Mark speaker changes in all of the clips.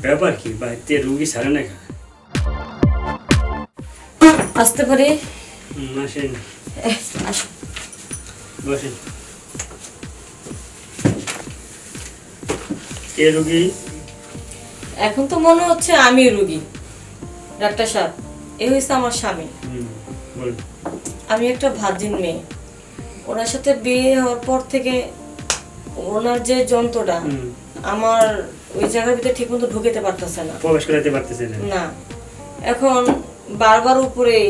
Speaker 1: ব্যাপার কি বাড়িতে রুগী ছাড়ে না?
Speaker 2: আসতে পারি?
Speaker 1: আসেন,
Speaker 2: আসো।
Speaker 1: বসেন। কে রুগী?
Speaker 2: এখন তো মনে হচ্ছে আমি রুগী। ডাক্তার সাহেব, এ হয়েছে আমার স্বামী।
Speaker 1: বলুন।
Speaker 2: আমি একটা ভার্জিন মেয়ে। ওনার সাথে বিয়ে হওয়ার পর থেকে ওনার যে যন্ত্রটা আমার ওই জায়গার ভিতরে ঠিক মতো ঢুকেতে পারতেছে না,
Speaker 1: প্রবেশ করাতে পারতেছে না।
Speaker 2: না, এখন বারবার উপরেই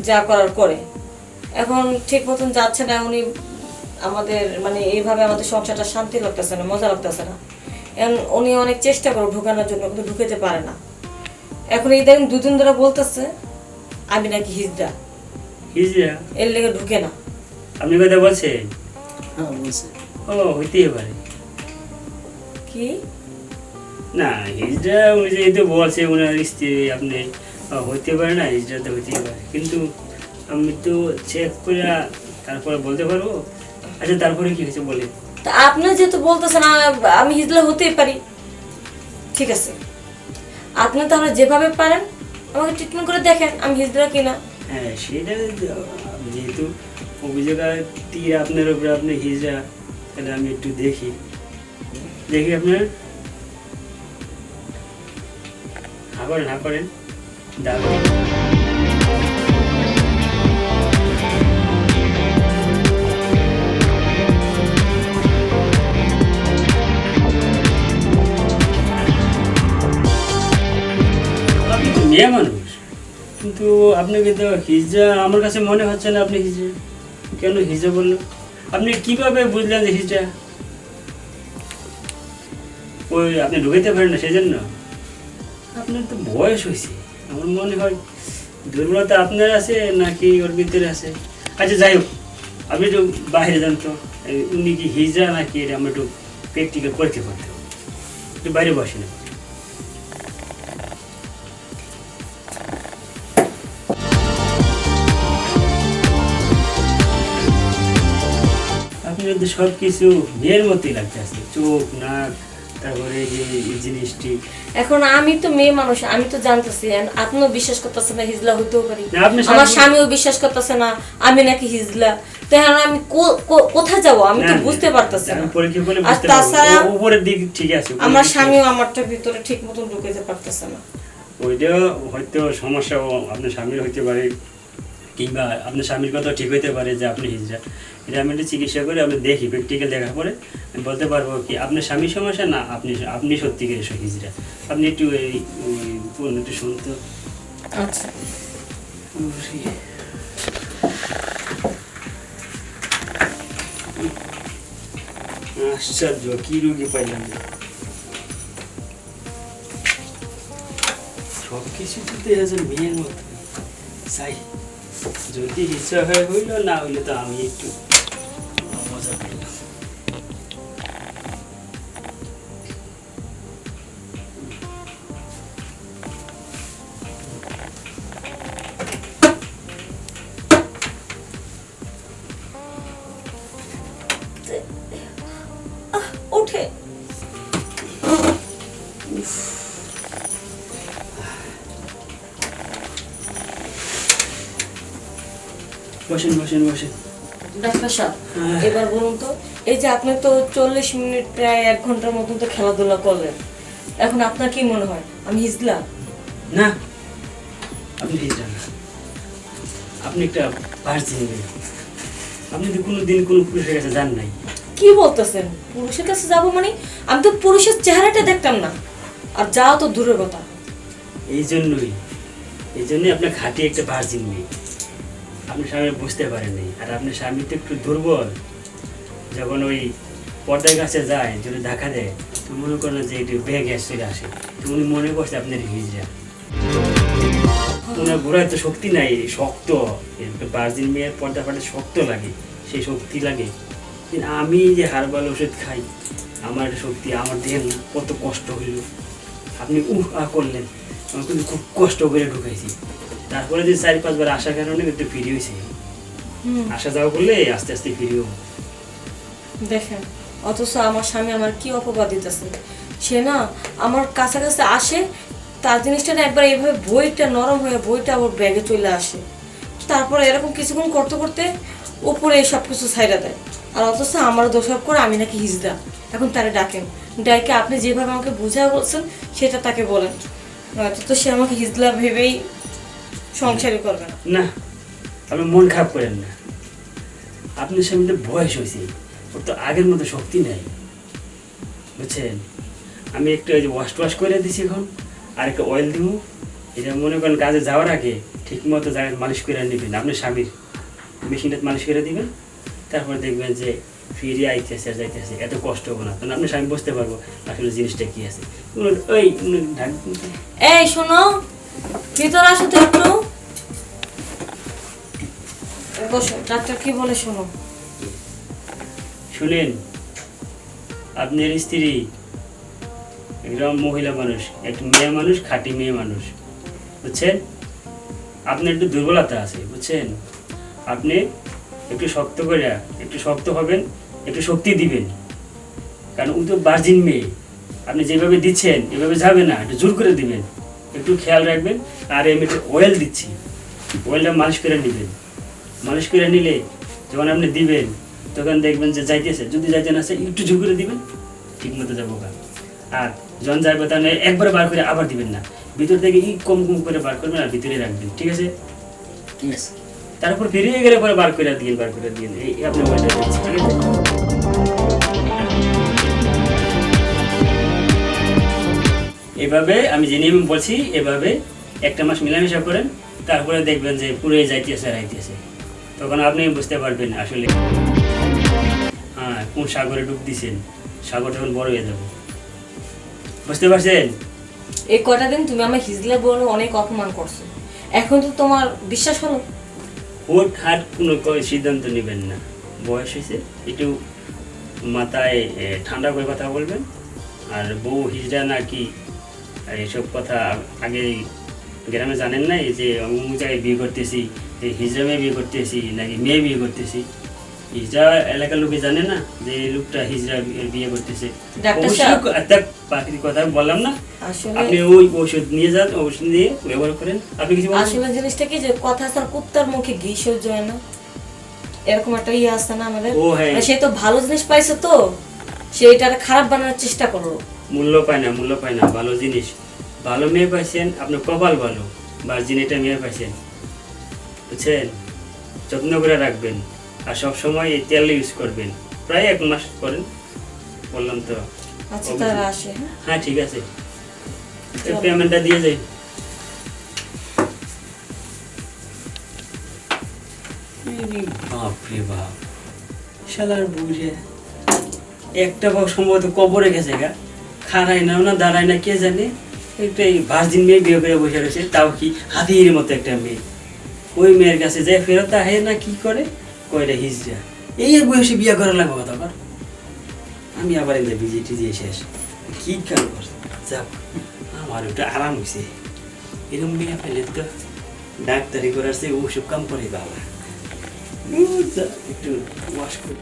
Speaker 2: যা করার করে। এখন ঠিক মতন যাচ্ছে না। উনি আমাদের মানে এইভাবে আমাদের সংসারটা শান্তি লাগতেছে না, মজা লাগতেছে না। এখন উনি অনেক চেষ্টা করে ঢুকানোর জন্য, কিন্তু ঢুকাতে পারে না। এখন এই দেখুন দুদিন ধরে বলতেছে আমি নাকি হিজড়া।
Speaker 1: হিজড়া?
Speaker 2: এর লেগে ঢুকে না।
Speaker 1: আপনি কথা বলছেন?
Speaker 3: হ্যাঁ বলছে।
Speaker 1: ও, হইতেই পারে।
Speaker 2: কি
Speaker 1: না, হিজড়া উনি যেহেতু বলছে ওনার স্ত্রী, আপনি হইতে পারে না, হিজড়া তো হইতেই পারে, কিন্তু আমি তো চেক করে তারপরে বলতে পারবো। আচ্ছা, তারপরে কি হয়েছে বলে?
Speaker 2: তা আপনি যেহেতু বলতেছেন আমি হিজড়া হতেই পারি, ঠিক আছে, আপনি তাহলে যেভাবে পারেন আমাকে ট্রিটমেন্ট করে দেখেন আমি হিজড়া কিনা।
Speaker 1: হ্যাঁ, সেটা যেহেতু অভিযোগ তীর আপনার উপরে, আপনি হিজড়া, তাহলে আমি একটু দেখি আপনার। হা করেন দাঁড়ান। আপনি তো মেয়ে মানুষ, কিন্তু আপনাকে তো হিজড়া আমার কাছে মনে হচ্ছে না। আপনি হিজড়া কেন? হিজড়া বললো, আপনি কিভাবে বুঝলেন যে হিজড়া? ওই আপনি ঢুকাইতে পারেন না সেই জন্য? আপনার তো বয়স হয়েছে, আমার মনে হয় দুর্বলতা আপনার আছে নাকি ওর ভিতরে আছে। আচ্ছা, যাই হোক, আপনি একটু বাইরে যান তো। উনি কি হিজড়া নাকি এটা আমরা একটু প্র্যাকটিক্যাল পরীক্ষা করতে হবে। একটু বাইরে বসে না। আপনার তো সব কিছু মেয়ের মতোই লাগতেছে, চোখ, নাক, তারপরে এই জিনিসটি।
Speaker 2: এখন আমি তো মেয়ে মানুষ, আমি তো জানতেছি, আপনিও বিশ্বাস করতেছে না হিজলা হইতেও পারি,
Speaker 1: না, আপনি
Speaker 2: আমার স্বামীও বিশ্বাস করতেছে না আমি নাকি হিজলা। তো এখন আমি কোথায় যাব আমি তো বুঝতে পারতেছি না।
Speaker 1: পরীক্ষা করলে
Speaker 2: আর
Speaker 1: বুঝতে
Speaker 2: তাছাড়া
Speaker 1: পারবো উপরের দিক ঠিক আছে,
Speaker 2: আমার স্বামীও আমারটা ভিতরে ঠিক মতন ঢুকাইতে পারতেছে না।
Speaker 1: ওইটা হয়তো সমস্যা আপনার স্বামীর হইতে পারে, কিংবা আপনার স্বামীর কথা ঠিক হইতে পারে যে আপনি হিজড়া। এটা আমি একটু চিকিৎসা করে আপনি দেখি, প্র্যাকটিক্যাল দেখার পরে আমি বলতে পারবো কি আপনার স্বামীর সমস্যা না আপনি সত্যিকার এসে হিজড়া। আপনি একটু এই একটু শুনতে।
Speaker 2: আচ্ছা,
Speaker 1: আশ্চর্য, কি রোগী পাইলাম না। সব কিছু তো দেখা যায় মেয়ের মতো। চাই যদি ইচ্ছা হয়ে হইল, না হইলে তো আমি একটু মজা পেলাম।
Speaker 2: ওঠে।
Speaker 1: বসেন বসেন বসেন।
Speaker 2: ডাক্তার সাহেব, এবার বলুন তো, এই যে আপনি তো 40 মিনিট প্রায় 1 ঘন্টার মতন তো খেলাধুলা করলেন, এখন আপনার কি মনে হয় আমি হিজলা?
Speaker 1: না, আপনি হিজড়া না, আপনি একটা ভার্জিন মেয়ে। আপনি তো কোনোদিন কোনো পুরুষের কাছে যান নাই।
Speaker 2: কি বলতেছেন? পুরুষের কাছে যাব মানে? আমি তো পুরুষের চেহারাটা দেখতাম না, আর যাও তো দূরের কথা।
Speaker 1: এই জন্যই আপনার খাঁটি একটা ভার্জিন মেয়ে। আপনার স্বামী বুঝতে পারেননি, আর আপনার স্বামী তো একটু দুর্বল। যখন ওই পর্দার কাছে যায়, যদি দেখা দেয়, তো মনে করেন যে একটু ব্যাগ গ্যাস চলে আসে, তো উনি মনে করছে আপনার হিজড়া। ওনার গোড়ায় তো শক্তি নাই, শক্ত। ভার্জিন মেয়ের পর্দা ফাটে শক্ত লাগে, সেই শক্তি লাগে। কিন্তু আমি যে হারবাল ওষুধ খাই, আমার শক্তি আমার দেন না, কত কষ্ট হইল। আপনি করলেন, আমি কিন্তু খুব কষ্ট করে ঢুকাইছি। তারপরে যে 4-5 বার আসার কারণে কিন্তু ফিরে হয়েছে। আসা যাওয়া করলে আস্তে আস্তে ফিরিও।
Speaker 2: দেখেন, অথচ আমার স্বামী আমার কি অপবাদ দিতেছে। সে না আমার কাছাকাছি আসে, তার জিনিসটা না একবার এইভাবে বইটা নরম হয়ে বইটা ওর ব্যাগে চলে আসে, তারপরে এরকম কিছুক্ষণ করতে করতে উপরে সব কিছু ছাইড়া দেয়। আর অথচ আমার দোষারোপ করে আমি নাকি হিজড়া। এখন তারে ডাকেন, ডাকে আপনি যেভাবে আমাকে বুঝায় বলছেন সেটা তাকে বলেন, নয়তো তো সে আমাকে হিজলা ভেবেই সংসারই করবে না।
Speaker 1: না, আপনি মন খারাপ করেন না। আপনার সামনে বয়স হয়েছে, ওর তো আগের মতো শক্তি নেই, বুঝছেন? আমি একটু ওই যে ওয়াশ করে দিছি এখন, আর একটা অয়েল দিব। এটা মনে করেন কাজে যাওয়ার আগে ঠিক মতো জায়গায় মালিশ করে নেবেন, আপনার স্বামীর মেশিনটা মালিশ করে দিবেন। তারপর দেখবেন যে ফিরে আইতেছে আর যাইতেছে, এত কষ্ট হবো না, কারণ আপনার স্বামী বুঝতে পারবো আসলে জিনিসটা কি আছে। ওই
Speaker 2: এই শোনো, ভিতর আসো তো একটু, বসো, ডাক্তার কি বলে শোনো।
Speaker 1: শুনেন, আপনার স্ত্রী একদম মহিলা মানুষ, একটু মেয়ে মানুষ, খাঁটি মেয়ে মানুষ, বুঝছেন? আপনার একটু দুর্বলতা আছে, বুঝছেন? আপনি একটু শক্ত করে, একটু শক্ত হবেন, একটু শক্তি দিবেন, কারণ ও তো ভার্জিন মেয়ে। আপনি যেভাবে দিচ্ছেন এভাবে যাবে না, একটু জোর করে দিবেন, একটু খেয়াল রাখবেন। আর আমি একটু অয়েল দিচ্ছি, অয়েলটা মালিশ করে নেবেন। মালিশ করে নিলে যখন আপনি দিবেন তখন দেখবেন যে যাইতেছে, যদি যাইতে না আসে একটু জোর করে দিবেন, ঠিক মতো যাবো। আর যখন যাইবে তাহলে একবারে বার করে আবার দিবেন না, ভিতর থেকে কম কম করে বার করবেন আর ভিতরে রাখবেন, ঠিক আছে? ঠিক আছে, তারপর বেরিয়ে গেলে পরে বার করে দিন, বার করে দিন। এই আপনি ওইটা দিচ্ছি, ঠিক আছে? এভাবে আমি যে নিয়ম বলছি এভাবে একটা মাস মেলামেশা করেন, তারপরে দেখবেন যে পুরো যাইতেছে আর আইতেছে, তখন আপনি বুঝতে পারবেন আসলে হ্যাঁ কোন সাগরে ডুব দিছেন, সাগর তখন বড় হয়ে যাবে, বুঝতে পারছেন?
Speaker 2: এই কটা দিন তুমি আমার হিজলা বলে অনেক অপমান করছো, এখন তো তোমার বিশ্বাস হলো?
Speaker 1: হুট হাট কোনো সিদ্ধান্ত নেবেন না, বয়স হয়েছে, একটু মাথায় ঠান্ডা করে কথা বলবেন। আর বউ হিজড়া নাকি এইসব কথা আগে গ্রামে জানেন না, এই যে অমুক জায়গায় বিয়ে করতেছি, এই হিজড়া মেয়ে বিয়ে করতেছি নাকি মেয়ে বিয়ে করতেছি, হিজড়া এলাকার লোকে জানে না যে এই লোকটা হিজড়া বিয়ে করতেছে। বাকি কথা বললাম না, আপনি ওই ওষুধ নিয়ে যান, ওষুধ নিয়ে ব্যবহার করেন। আপনি কিছু
Speaker 2: আসলে জিনিসটা কি যে কথা আছে, কুত্তার মুখে ঘি সহ্য হয় না, এরকম একটা ইয়ে আছে না আমাদের। সে তো ভালো জিনিস পাইছে, তো সে এটার খারাপ বানানোর চেষ্টা করলো।
Speaker 1: মূল্য পায় না, মূল্য পায় না। ভালো জিনিস, ভালো মেয়ে পাইছেন, আপনার কপাল ভালো, ভার্জিন এটা মেয়ে পাইছেন, বুঝছেন? যত্ন করে রাখবেন আর সব সময় এই তেল ইউজ করবেন, প্রায় 1 মাস করেন, বললাম তো।
Speaker 2: আচ্ছা তারা আসে।
Speaker 1: হ্যাঁ ঠিক আছে, পেমেন্টটা দিয়ে যাই। বাপরে বাপ, শালার বুঝে একটা বাপ সম্ভবত কবরে গেছে গা, খাড়াই না না দাঁড়ায় না কে জানে, একটা এই ভার্জিন মেয়ে বিয়ে করে বসে রয়েছে, তাও কি হাতির মতো একটা মেয়ে। ওই মেয়ের কাছে যায় ফেরত আহে না কি করে, কয়টা হিজড়া, এই বয়সে বিয়ে করা লাগবে কথা আবার। আমি আবার এদের ভিজিটি দিয়ে শেষ, কি কাম করছে যাক, আমার ওটা আরাম হয়েছে। এরকম মেয়ে ফেলে তো ডাক্তারি করার চেয়ে ওসব কাম করে বাবা। একটু ওয়াশ করে